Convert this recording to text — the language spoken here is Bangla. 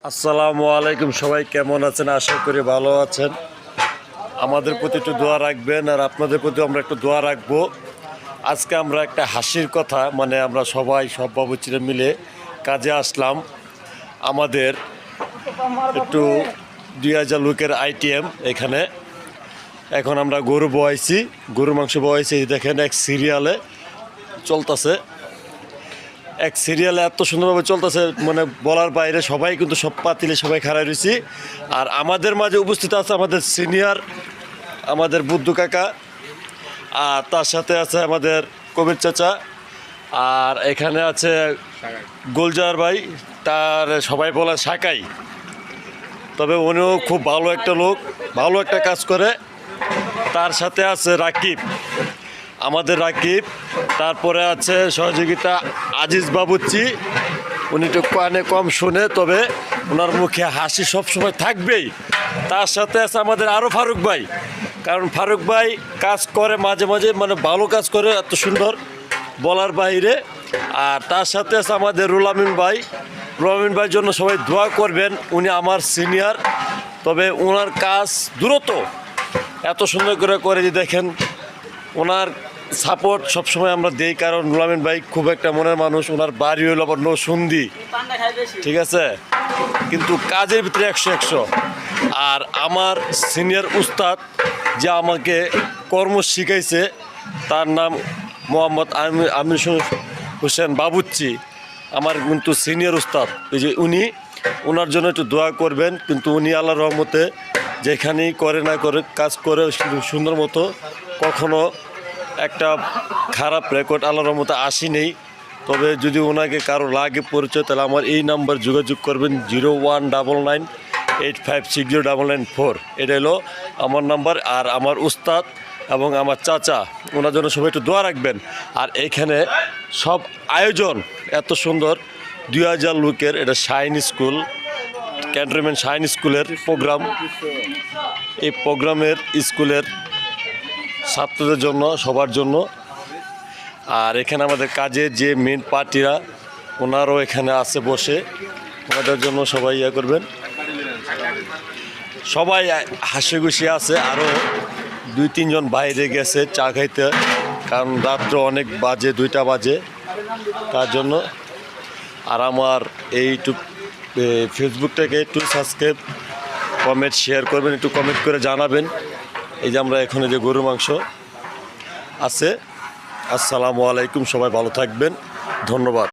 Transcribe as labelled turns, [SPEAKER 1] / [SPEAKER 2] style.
[SPEAKER 1] আসসালামু আলাইকুম। সবাই কেমন আছেন? আশা করি ভালো আছেন। আমাদের প্রতি একটু দোয়া রাখবেন আর আপনাদের প্রতি আমরা একটু দোয়া রাখবো। আজকে আমরা একটা হাসির কথা আমরা সবাই সব বাবুচিরা মিলে কাজে আসলাম। আমাদের একটু 2000 লোকের আইটেম এখানে। এখন আমরা গরু বয়াইছি, গরু মাংস বয়াইছি। দেখেন এক সিরিয়ালে চলতেছে, এক সিরিয়ালে এত সুন্দরভাবে চলতেছে বলার বাইরে। সবাই কিন্তু সব পাতিলে সবাই খাড়াই রয়েছি। আর আমাদের মাঝে উপস্থিত আছে আমাদের সিনিয়র, আমাদের বুদ্ধু কাকা, আর তার সাথে আছে আমাদের কবির চাচা, আর এখানে আছে গুলজার ভাই, তার সবাই বলে সাকাই। তবে উনিও খুব ভালো একটা লোক, ভালো একটা কাজ করে। তার সাথে আছে রাকিব, আমাদের রাকিব। তারপরে আছে সহযোগিতা আজিজ বাবুচি, উনি একটু কানে কম শুনে, তবে ওনার মুখে হাসি সবসময় থাকবেই। তার সাথে আছে আমাদের আরও ফারুক ভাই, কারণ ফারুক ভাই কাজ করে মাঝে মাঝে, ভালো কাজ করে, এত সুন্দর বলার বাইরে। আর তার সাথে আছে আমাদের রুলামিন ভাই। রুলামিন ভাইয়ের জন্য সবাই দোয়া করবেন, উনি আমার সিনিয়র, তবে ওনার কাজ দ্রুত এত সুন্দর করে যে দেখেন। ওনার সাপোর্ট সবসময় আমরা দিই, কারণ রুলামিন ভাই খুব একটা মনের মানুষ। ওনার বাড়ি হলো আবার নৌসুন্দি, ঠিক আছে, কিন্তু কাজের ভিতরে 100। আর আমার সিনিয়র উস্তাদ যে আমাকে কর্ম শিখাইছে, তার নাম মোহাম্মদ আমির হোসেন বাবুচ্চি, আমার কিন্তু সিনিয়র উস্তাদ। এই যে উনি, ওনার জন্য একটু দোয়া করবেন। কিন্তু উনি আল্লাহর রহমতে যেখানেই করে না করে কাজ করে সুন্দর মতো, কখনো একটা খারাপ রেকর্ড আল্লাহর রহমতে আসি নেই। তবে যদি ওনাকে কারো লাগে পরিচয়, তাহলে আমার এই নাম্বার যোগাযোগ করবেন, 019985609994। এটা হলো আমার নাম্বার। আর আমার উস্তাদ এবং আমার চাচা, ওনার জন্য সবাই একটু দোয়া রাখবেন। আর এইখানে সব আয়োজন এত সুন্দর, 2000 লোকের, এটা শাইন স্কুল, ক্যান্টনমেন্ট শাইন স্কুলের প্রোগ্রাম। এই প্রোগ্রামের স্কুলের ছাত্রদের জন্য, সবার জন্য। আর এখানে আমাদের কাজে যে মেন পার্টিরা, ওনারাও এখানে আছে বসে, ওনাদের জন্য সবাই করবেন। সবাই হাসি খুশি আছে। আরও 2-3 জন বাইরে গেছে চা খাইতে, কারণ রাত্র অনেক বাজে, 2টা বাজে, তার জন্য। আর আমার এইটুক ফেসবুকটাকে একটু সাবস্ক্রাইব, কমেন্ট, শেয়ার করবেন, একটু কমেন্ট করে জানাবেন। এই যে আমরা এখানে যে গরুর মাংস আছে। আসসালামু আলাইকুম, সবাই ভালো থাকবেন, ধন্যবাদ।